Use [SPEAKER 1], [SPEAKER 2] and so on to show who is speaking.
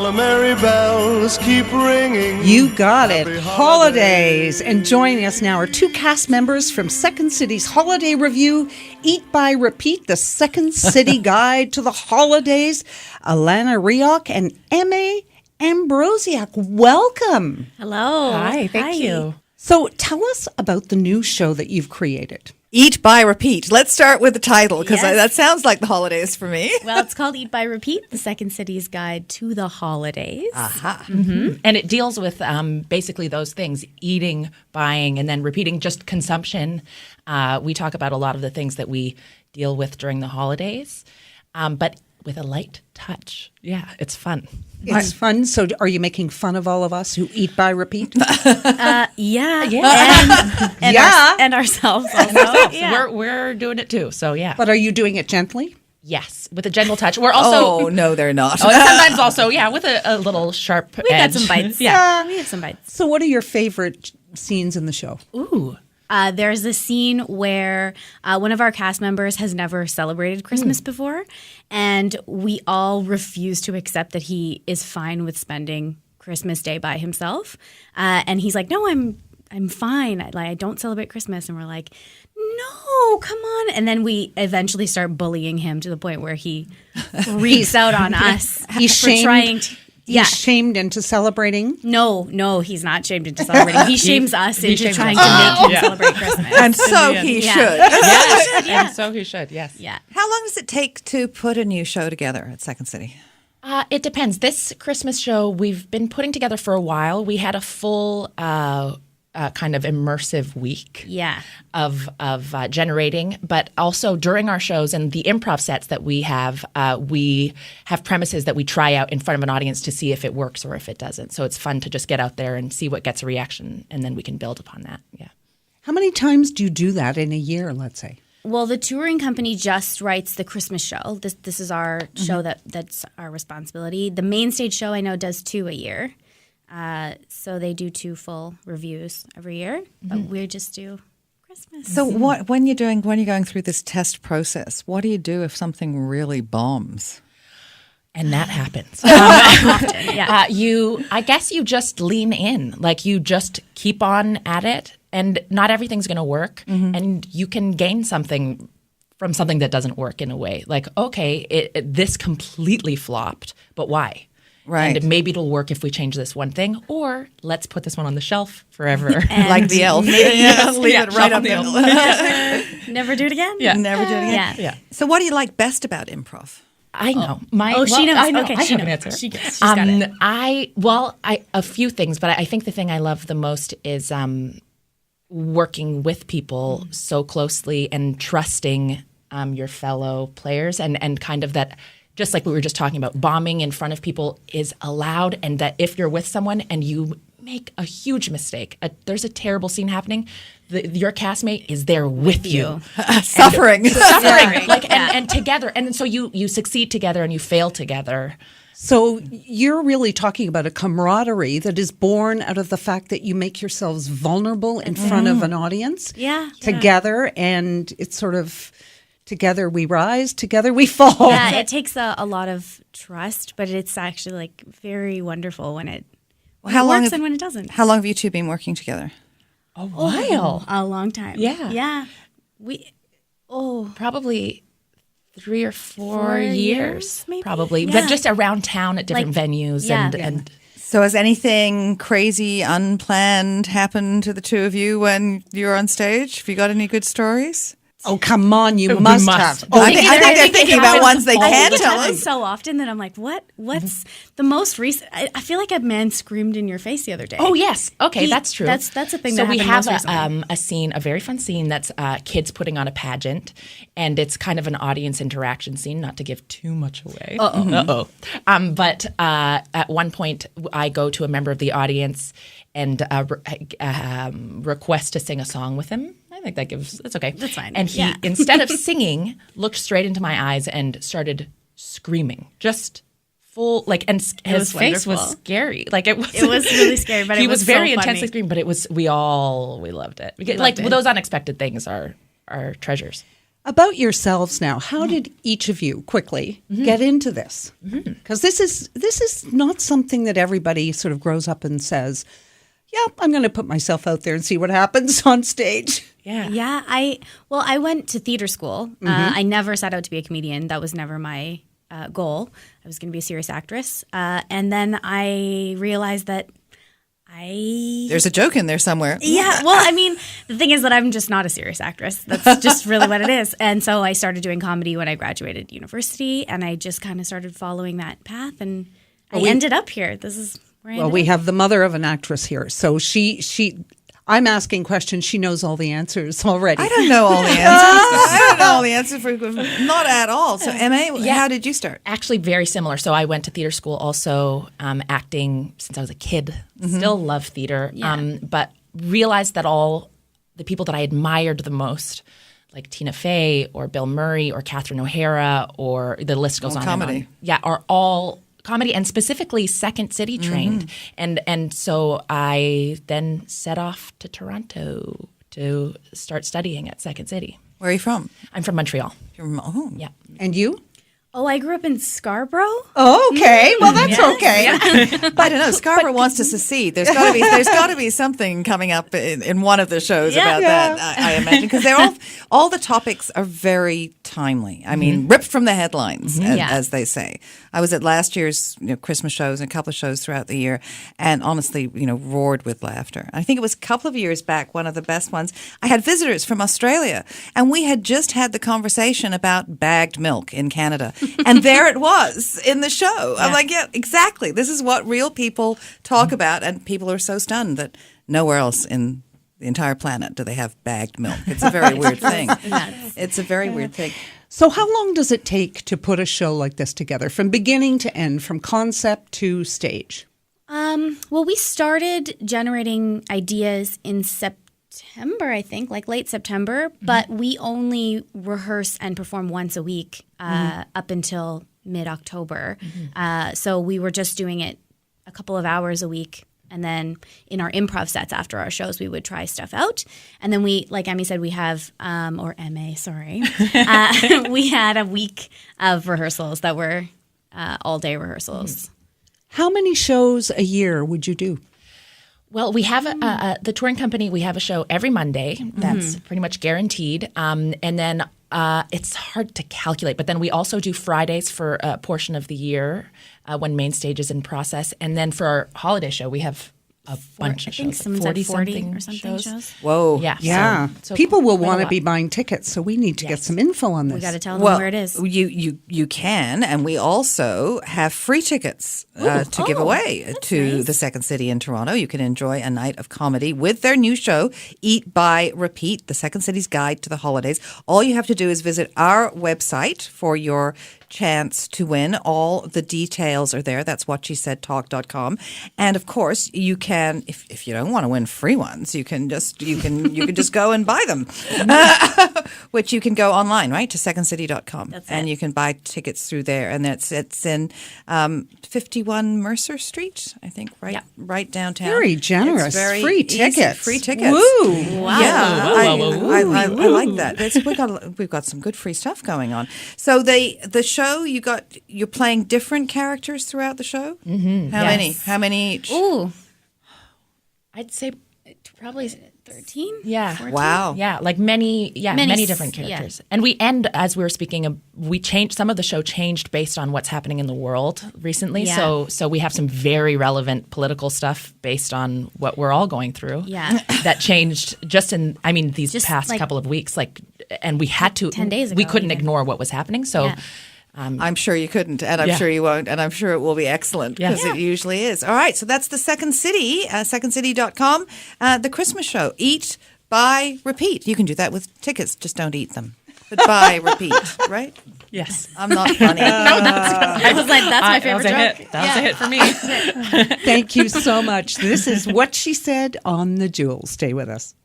[SPEAKER 1] the merry bells keep ringing.
[SPEAKER 2] You got it.
[SPEAKER 1] Happy
[SPEAKER 2] Holidays. And joining us now are two cast members from Second City's holiday review, Eat by Repeat, the Second City Guide to the Holidays, Alana Rioch and Emma Ambrosiak. Welcome.
[SPEAKER 3] Hello.
[SPEAKER 4] Hi, thank you.
[SPEAKER 2] So tell us about the new show that you've created.
[SPEAKER 4] Eat by Repeat. Let's start with the title because
[SPEAKER 3] Yes.
[SPEAKER 4] that sounds like the holidays for me.
[SPEAKER 3] Well, it's called Eat by Repeat, the Second City's Guide to the Holidays.
[SPEAKER 4] Aha.
[SPEAKER 5] And it deals with basically those things, eating, buying, and then repeating just consumption. We talk about a lot of the things that we deal with during the holidays, but with a light touch. Yeah, it's fun.
[SPEAKER 2] It's fun. So are you making fun of all of us who eat by repeat?
[SPEAKER 3] Yeah. And ourselves also. Yeah.
[SPEAKER 5] We're doing it too, so yeah.
[SPEAKER 2] But are you doing it gently?
[SPEAKER 5] Yes, with a gentle touch. We're also...
[SPEAKER 4] Oh, no, they're not.
[SPEAKER 5] sometimes also, yeah, with a little sharp
[SPEAKER 3] We got
[SPEAKER 5] edge.
[SPEAKER 3] some bites.
[SPEAKER 5] Yeah.
[SPEAKER 3] We have some bites.
[SPEAKER 2] So what are your favorite scenes in the show?
[SPEAKER 5] Ooh.
[SPEAKER 3] There's a scene where one of our cast members has never celebrated Christmas before, and we all refuse to accept that he is fine with spending Christmas Day by himself. And he's like, "No, I'm fine. I don't celebrate Christmas." And we're like, "No, come on!" And then we eventually start bullying him to the point where he freaks out on us.
[SPEAKER 2] He's
[SPEAKER 3] for
[SPEAKER 2] shamed.
[SPEAKER 3] trying to. Yeah.
[SPEAKER 2] He's shamed into celebrating.
[SPEAKER 3] No, he's not shamed into celebrating. He shames us into
[SPEAKER 5] shames
[SPEAKER 3] trying
[SPEAKER 5] us.
[SPEAKER 3] to make him celebrate Christmas.
[SPEAKER 4] And so he
[SPEAKER 3] Yeah.
[SPEAKER 4] should.
[SPEAKER 5] Yes, and so he should, yes.
[SPEAKER 3] Yeah.
[SPEAKER 4] How long does it take to put a new show together at Second City?
[SPEAKER 5] It depends. This Christmas show we've been putting together for a while. We had a full kind of immersive week
[SPEAKER 3] Yeah.
[SPEAKER 5] of generating, but also during our shows and the improv sets that we have premises that we try out in front of an audience to see if it works or if it doesn't. So it's fun to just get out there and see what gets a reaction, and then we can build upon that. Yeah.
[SPEAKER 2] How many times do you do that in a year, let's say?
[SPEAKER 3] Well, the touring company just writes the Christmas show. This is our show that's our responsibility. The main stage show I know does 2 a year. So they do 2 full reviews every year, but we just do Christmas.
[SPEAKER 4] So when you're going through this test process, what do you do if something really bombs?
[SPEAKER 5] And that happens.
[SPEAKER 3] Often, yeah.
[SPEAKER 5] I guess you just lean in, like you just keep on at it, and not everything's going to work, and you can gain something from something that doesn't work in a way. Like, okay, this completely flopped, but why?
[SPEAKER 4] Right.
[SPEAKER 5] And maybe it'll work if we change this one thing, or let's put this one on the shelf forever.
[SPEAKER 4] Like the elf. Leave it right up there.
[SPEAKER 3] Never do it again?
[SPEAKER 5] Yeah.
[SPEAKER 4] Never do it again.
[SPEAKER 3] Yeah.
[SPEAKER 4] So what do you like best about improv?
[SPEAKER 5] I know.
[SPEAKER 3] She knows.
[SPEAKER 5] I know.
[SPEAKER 3] Okay,
[SPEAKER 5] I
[SPEAKER 3] she
[SPEAKER 5] have an
[SPEAKER 3] knows.
[SPEAKER 5] answer.
[SPEAKER 3] She's got it.
[SPEAKER 5] A few things, but I think the thing I love the most is working with people so closely and trusting your fellow players and kind of that, just like we were just talking about, bombing in front of people is allowed, and that if you're with someone and you make a huge mistake, there's a terrible scene happening, your castmate is there with you.
[SPEAKER 4] Suffering.
[SPEAKER 5] And together. And so you succeed together and you fail together.
[SPEAKER 2] So you're really talking about a camaraderie that is born out of the fact that you make yourselves vulnerable in front of an audience.
[SPEAKER 3] Yeah.
[SPEAKER 2] Together, and it's sort of together we rise, together we fall.
[SPEAKER 3] Yeah, it takes a lot of trust, but it's actually like very wonderful when it works and when it doesn't.
[SPEAKER 4] How long have you two been working together?
[SPEAKER 5] A while.
[SPEAKER 3] A long time.
[SPEAKER 5] Yeah.
[SPEAKER 3] Yeah.
[SPEAKER 5] Probably 3 or 4
[SPEAKER 3] 4
[SPEAKER 5] years,
[SPEAKER 3] years, maybe?
[SPEAKER 5] probably.
[SPEAKER 3] Yeah.
[SPEAKER 5] But just around town at different venues.
[SPEAKER 3] yeah.
[SPEAKER 5] And
[SPEAKER 4] So has anything crazy, unplanned happened to the two of you when you were on stage? Have you got any good stories?
[SPEAKER 2] Oh, come on, you must have.
[SPEAKER 4] Oh, I think they're thinking about ones they can
[SPEAKER 3] It
[SPEAKER 4] tell
[SPEAKER 3] happens
[SPEAKER 4] us.
[SPEAKER 3] so often that I'm like, what's the most recent? I feel like a man screamed in your face the other day.
[SPEAKER 5] Oh, yes. Okay, that's true.
[SPEAKER 3] That's a thing
[SPEAKER 5] so
[SPEAKER 3] that
[SPEAKER 5] we
[SPEAKER 3] happened
[SPEAKER 5] have
[SPEAKER 3] most recently.
[SPEAKER 5] a scene, a very fun scene that's kids putting on a pageant, and it's kind of an audience interaction scene, not to give too much away. But at one point, I go to a member of the audience and request to sing a song with him. I think that's okay.
[SPEAKER 3] That's fine.
[SPEAKER 5] And he, instead of singing, looked straight into my eyes and started screaming, just full, and his face was scary. It was
[SPEAKER 3] really scary, but
[SPEAKER 5] he
[SPEAKER 3] it was
[SPEAKER 5] very
[SPEAKER 3] so funny.
[SPEAKER 5] intensely screaming. But we loved it. We loved
[SPEAKER 3] it.
[SPEAKER 5] those unexpected things are treasures.
[SPEAKER 2] About yourselves now, how did each of you quickly get into this? Because this is not something that everybody sort of grows up and says, yeah, I'm going to put myself out there and see what happens on stage.
[SPEAKER 3] Yeah. I went to theater school. I never set out to be a comedian. That was never my goal. I was going to be a serious actress. And then I realized that
[SPEAKER 4] There's a joke in there somewhere.
[SPEAKER 3] Yeah. Well, I mean, the thing is that I'm just not a serious actress. That's just really what it is. And so I started doing comedy when I graduated university, and I just kind of started following that path, and I ended up here. This is where I ended
[SPEAKER 2] Well, we
[SPEAKER 3] up.
[SPEAKER 2] have the mother of an actress here. So I'm asking questions. She knows all the answers already.
[SPEAKER 4] I don't know all the answers. I don't know all the answers for not at all. So, Emma, how did you start?
[SPEAKER 5] Actually, very similar. So I went to theater school also, acting since I was a kid. Still love theater, but realized that all the people that I admired the most, like Tina Fey or Bill Murray or Catherine O'Hara, or the list goes on
[SPEAKER 4] comedy.
[SPEAKER 5] and on. Yeah, are all comedy, and specifically Second City trained. And so I then set off to Toronto to start studying at Second City.
[SPEAKER 4] Where are you from?
[SPEAKER 5] I'm from Montreal.
[SPEAKER 4] You're from home.
[SPEAKER 5] Yeah.
[SPEAKER 2] And you?
[SPEAKER 3] Oh, I grew up in Scarborough.
[SPEAKER 2] Oh, okay. Well, that's okay.
[SPEAKER 4] I don't know. Scarborough wants to secede. There's got to be something coming up in one of the shows about that. I imagine, because they're all the topics are very timely. I mean, ripped from the headlines, as they say. I was at last year's Christmas shows and a couple of shows throughout the year, and honestly, roared with laughter. I think it was a couple of years back, one of the best ones. I had visitors from Australia, and we had just had the conversation about bagged milk in Canada. And there it was in the show. I'm like, yeah, exactly. This is what real people talk about, and people are so stunned that nowhere else in the entire planet do they have bagged milk. It's a very weird thing. It's a very weird thing.
[SPEAKER 2] So how long does it take to put a show like this together, from beginning to end, from concept to stage?
[SPEAKER 3] Well, we started generating ideas in September, I think, like late September, but we only rehearse and perform once a week up until mid-October. So we were just doing it a couple of hours a week. And then in our improv sets after our shows, we would try stuff out. And then we, like Emmy said, we have, or Emma, sorry, we had a week of rehearsals that were all-day rehearsals.
[SPEAKER 2] How many shows a year would you do?
[SPEAKER 5] Well, we have the touring company. We have a show every Monday. That's pretty much guaranteed. And then it's hard to calculate, but then we also do Fridays for a portion of the year when main stage is in process. And then for our holiday show, we have a bunch of shows.
[SPEAKER 3] I think someone said 40 or something
[SPEAKER 5] shows.
[SPEAKER 4] Whoa.
[SPEAKER 5] Yeah.
[SPEAKER 2] Yeah.
[SPEAKER 5] So
[SPEAKER 2] People will
[SPEAKER 5] quite a
[SPEAKER 2] want to
[SPEAKER 5] lot.
[SPEAKER 2] be buying tickets, so we need to get some info on this.
[SPEAKER 3] We got to tell them where it is.
[SPEAKER 4] You can, and we also have free tickets to give away to the Second City in Toronto. You can enjoy a night of comedy with their new show, Eat, Buy, Repeat, the Second City's Guide to the Holidays. All you have to do is visit our website for your chance to win. All the details are there. That's whatshesaidtalk.com. And of course, you can, if you don't want to win free ones, you can just go and buy them, which you can go online, right, to secondscity.com. And you can buy tickets through there. And it's in 51 Mercer Street, I think, right downtown.
[SPEAKER 2] Very generous.
[SPEAKER 4] It's
[SPEAKER 2] Free
[SPEAKER 4] easy.
[SPEAKER 2] tickets.
[SPEAKER 4] Free tickets.
[SPEAKER 2] Woo.
[SPEAKER 3] Wow.
[SPEAKER 4] Yeah, I
[SPEAKER 5] Woo.
[SPEAKER 4] like that. We've got some good free stuff going on. So the show, you're playing different characters throughout the show. How many? How many each?
[SPEAKER 3] Ooh,
[SPEAKER 5] I'd say
[SPEAKER 3] probably 13?
[SPEAKER 5] Yeah.
[SPEAKER 3] 14?
[SPEAKER 4] Wow.
[SPEAKER 5] Yeah, like many different
[SPEAKER 3] yeah.
[SPEAKER 5] characters. And we end, as we were speaking, we changed, some of the show changed based on what's happening in the world recently.
[SPEAKER 3] Yeah.
[SPEAKER 5] So we have some very relevant political stuff based on what we're all going through.
[SPEAKER 3] Yeah.
[SPEAKER 5] That changed just in, these
[SPEAKER 3] Just
[SPEAKER 5] past
[SPEAKER 3] like
[SPEAKER 5] couple of weeks. And we had to,
[SPEAKER 3] 10 days ago
[SPEAKER 5] we couldn't
[SPEAKER 3] even.
[SPEAKER 5] ignore what was happening. So
[SPEAKER 3] Yeah.
[SPEAKER 4] I'm sure you couldn't, and I'm sure you won't, and I'm sure it will be excellent because it usually is. All right, so that's the Second City, secondscity.com, the Christmas show. Eat, buy, repeat. You can do that with tickets, just don't eat them. But buy, repeat, right?
[SPEAKER 5] yes.
[SPEAKER 4] I'm not funny.
[SPEAKER 3] I was like, that's my favorite joke.
[SPEAKER 5] That was a hit for me.
[SPEAKER 2] Thank you so much. This is What She Said on The Jewel. Stay with us.